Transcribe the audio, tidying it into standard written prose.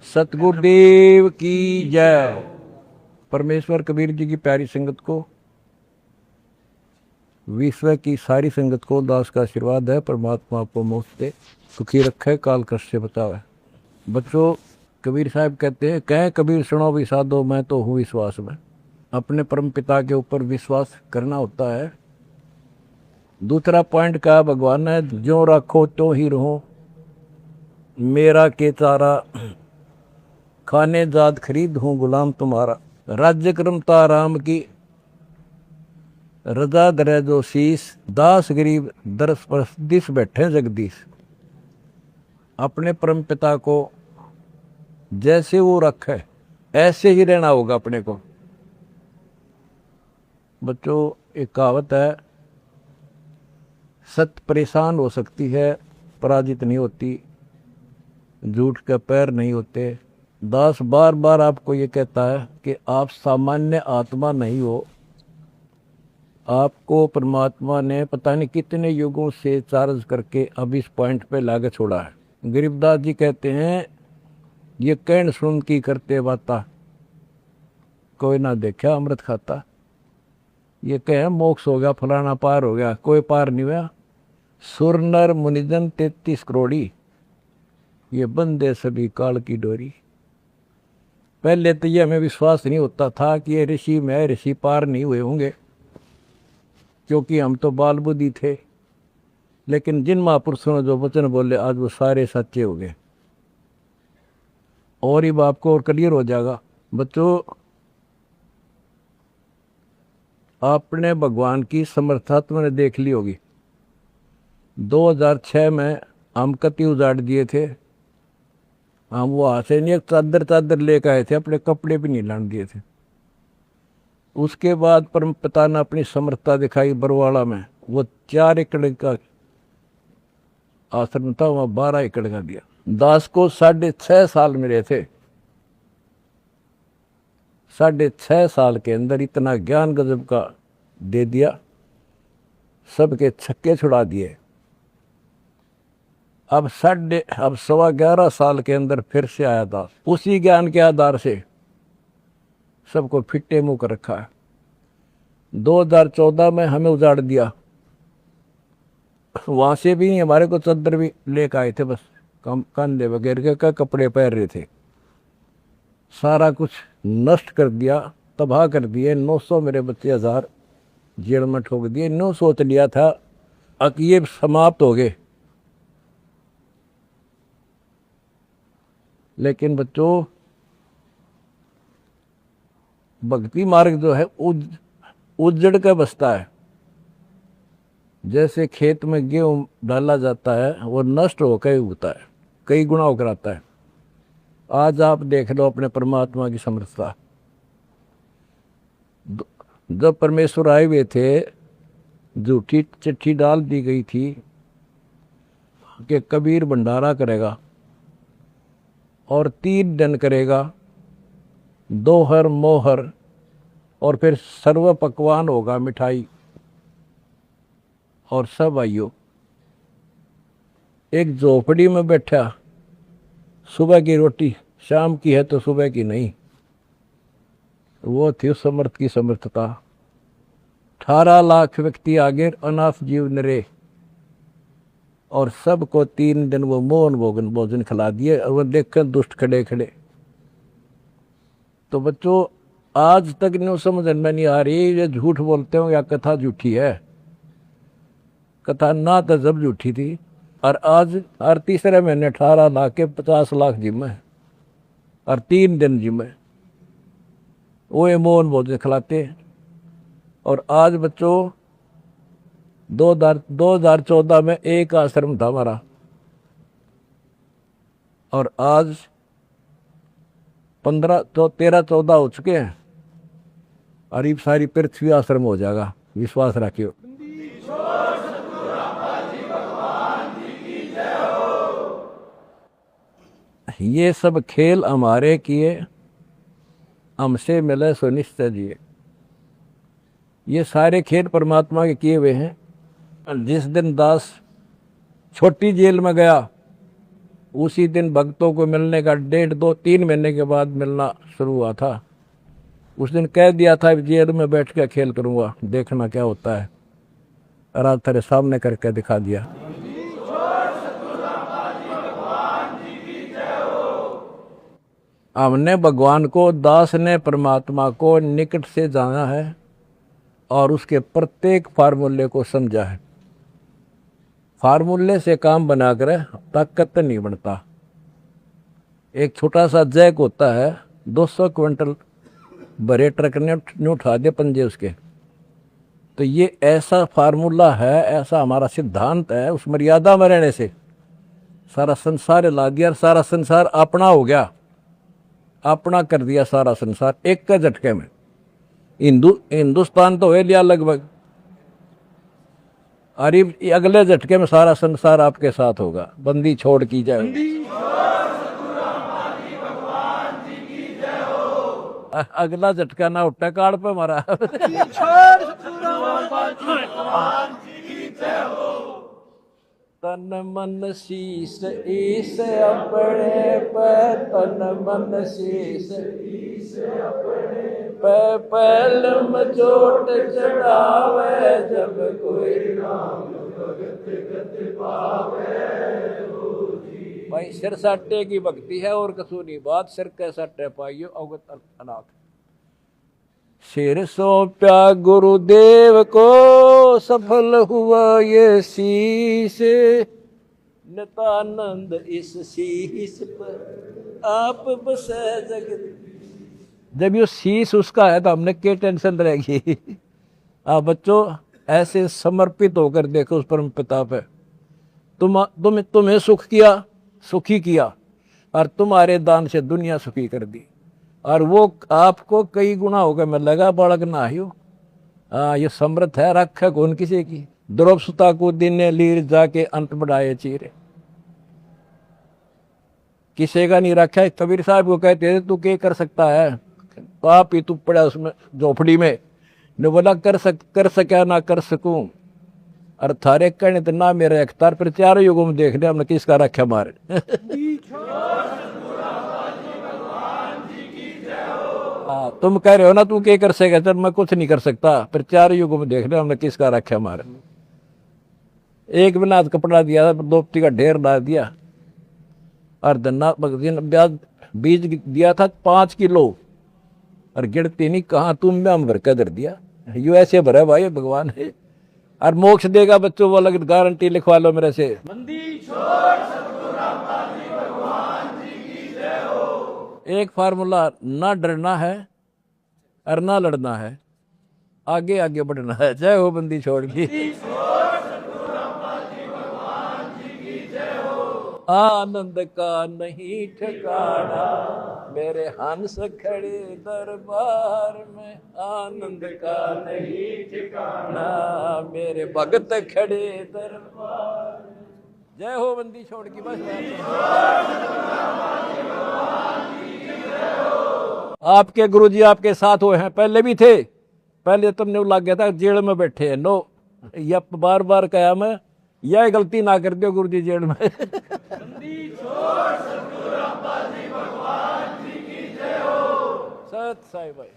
सतगुरुदेव की जय। परमेश्वर कबीर जी की प्यारी संगत को, विश्व की सारी संगत को दास का आशीर्वाद है। परमात्मा आपको मोक्ष दे, सुखी रखे, काल कष्ट से बचावे। बच्चों, कबीर साहब कहते हैं, कह कबीर सुनो भी साधो, मैं तो हूँ विश्वास में। अपने परम पिता के ऊपर विश्वास करना होता है। दूसरा पॉइंट कहा भगवान ने, जो रखो तो ही रहो, मेरा के तारा, खाने जाद खरीद हूँ गुलाम तुम्हारा। राज्य क्रमता राम की, रजा दरे जो शीस, दास गरीब दरस परस दिस बैठे जगदीश। अपने परम पिता को जैसे वो रखे ऐसे ही रहना होगा अपने को। बच्चों, एक कहावत है, सत्य परेशान हो सकती है, पराजित नहीं होती, झूठ के पैर नहीं होते। दास बार बार आपको ये कहता है कि आप सामान्य आत्मा नहीं हो। आपको परमात्मा ने पता नहीं कितने युगों से चार्ज करके अब इस पॉइंट पे लाके छोड़ा है। गरीबदास जी कहते हैं, ये कहन सुन की करते बाता, कोई ना देखा अमृत खाता। ये कहे मोक्ष हो गया, फलाना पार हो गया, कोई पार नहीं हुआ। सुर नर मुनिजन 33 करोड़ी, ये बंदे सभी काल की डोरी। पहले तो ये हमें विश्वास नहीं होता था कि ये ऋषि में ऋषि पार नहीं हुए होंगे, क्योंकि हम तो बाल बुद्धि थे। लेकिन जिन महापुरुषों ने जो वचन बोले, आज वो सारे सच्चे हो गए। और ही बाप को और क्लियर हो जाएगा। बच्चों, आपने भगवान की समर्था तुमने देख ली होगी। 2006 में हम कति उजाड़ दिए थे। हम वहाँ से नहीं, एक चादर लेकर आए थे, अपने कपड़े भी नहीं लाने दिए थे। उसके बाद परम पिता ने अपनी समर्थता दिखाई बरवाड़ा में। वो 4 एकड़ का आश्रम था, वहाँ 12 एकड़ का दिया। दास को 6.5 साल मिले थे। 6.5 साल के अंदर इतना ज्ञान गजब का दे दिया, सबके छक्के छुड़ा दिए। अब 11.25 साल के अंदर फिर से आया दास, उसी ज्ञान के आधार से सबको फिट्टे मुंह कर रखा है। 2014 में हमें उजाड़ दिया, वहां से भी हमारे को चद्दर भी लेकर आए थे, बस कंधे वगैरह के कपड़े पहन रहे थे। सारा कुछ नष्ट कर दिया, तबाह कर दिए। 900 मेरे बच्चे 1000 जेल में ठोक दिए। 9 सोच लिया था कि ये समाप्त हो गए। लेकिन बच्चों, भक्ति मार्ग जो है उजड़ के बसता है। जैसे खेत में गेहूं डाला जाता है, वो नष्ट होकर ही होता है, कई गुना होकर आता है। आज आप देख लो अपने परमात्मा की समर्थता। जब परमेश्वर आए हुए थे, झूठी चिट्ठी डाल दी गई थी कि कबीर भंडारा करेगा और 3 दिन करेगा, दोहर मोहर, और फिर सर्व पकवान होगा, मिठाई और सब आइयो। एक झोपड़ी में बैठा, सुबह की रोटी शाम की है तो सुबह की नहीं। वो थी उस समर्थ की समर्थता। 18 लाख व्यक्ति आगे, अनाथ जीव नरे, और सबको 3 दिन वो मोहन भोजन खिला दिए। और वो देखकर दुष्ट खड़े खड़े। तो बच्चों, आज तक नहीं समझ में नहीं आ रही, ये झूठ बोलते हो या कथा झूठी है। कथा ना तो जब झूठी थी, और आज हर तीसरे महीने 18 लाख के 50 लाख जिम्मे, और 3 दिन जिम्मे वो ये मोहन भोजन खिलाते। और आज बच्चों, 2014 में एक आश्रम था हमारा, और आज 13-14 हो चुके हैं, और ये सारी पृथ्वी आश्रम हो जाएगा। विश्वास रखियो। ये सब खेल हमारे किए, हमसे मिले सो निश्चय जिए। ये सारे खेल परमात्मा के किए हुए हैं। जिस दिन दास छोटी जेल में गया, उसी दिन भक्तों को मिलने का 1.5-2-3 महीने के बाद मिलना शुरू हुआ था। उस दिन कह दिया था जेल में बैठ के खेल करूँगा, देखना क्या होता है। और आज तेरे सामने करके दिखा दिया। हमने भगवान को, दास ने परमात्मा को निकट से जाना है और उसके प्रत्येक फार्मूले को समझा है। फार्मूले से काम बनाकर ताकत नहीं बनता। एक छोटा सा जैक होता है, 200 क्विंटल भरे ट्रक ने उठा दिए पंजे उसके। तो ये ऐसा फार्मूला है, ऐसा हमारा सिद्धांत है। उस मर्यादा में रहने से सारा संसार हिला दिया और सारा संसार अपना हो गया, अपना कर दिया सारा संसार एक के झटके में। हिंदुस्तान तो हो लिया लगभग, अरे अगले झटके में सारा संसार आपके साथ होगा। बंदी छोड़ की जाए। अगला झटका ना उठा काड़ पे मारा। तन मन शीस ईस अपने पे, तन मन शीस ईस अपने पे, पहलम चोट चढ़ावे जब कोई नाम भगत गत पावे। भाई सिर साटे की भक्ति है और कसूनी बात, सिर के साटे पाइयो अवगत अनाथ। सिर सौंप्या गुरुदेव को, सफल हुआ ये शीश, नितानंद इस शीश पर आप बसे जगत। जब ये शीश उसका है तो हमने क्या टेंशन रहेगी। आप बच्चों ऐसे समर्पित होकर देखो उस परम पिता पे। तुम्हें सुख किया, सुखी किया, और तुम्हारे दान से दुनिया सुखी कर दी, और वो आपको कई गुना होकर मिलेगा। बालक ना हो, ये समृद्ध है, रखा कौन किसी की। द्रौप सुता को दिन लीर जाके अंत बढ़ाए चीरे, किसी का नहीं रखा है। कबीर साहब को कहते थे तू क्या कर सकता है, पाप ही तू पड़ा उसमें झोपड़ी में। ने बोला कर सका ना कर सकूं, और थारे कहने तो ना मेरे अख्तार पर, चारों युगों में देख लिया हमने किसका रखा मारे। तुम कह रहे हो ना तू क्या कर सकेगा, चल मैं कुछ नहीं कर सकता, पर चारों युगों में देख लिया हमने किसका रखा मारे। एक बिना कपड़ा दिया था, दोपती का ढेर डाल दिया, और धन्ना बीज दिया था 5 किलो, और गिरती नहीं कहाँ तुम में हम भर कर धर दिया। यू ऐसे भरा भाई भगवान है, और मोक्ष देगा बच्चों वो अलग गारंटी लिखवा लो मेरे से। एक फार्मूला, ना डरना है और ना लड़ना है, आगे आगे बढ़ना है। जय हो बंदी छोड़ की। आनंद का नहीं ठिकाना मेरे हंस खड़े दरबार में, आनंद का नहीं ठिकाना मेरे भगत खड़े दरबार। जय हो बंदी छोड़ की। बस आपके गुरुजी आपके साथ हुए हैं, पहले भी थे। पहले तुमने लग गया था जेल में बैठे हैं। नो, या बार बार कहा मैं, यह गलती ना कर दो गुरुजी जेल में। सत साई भाई।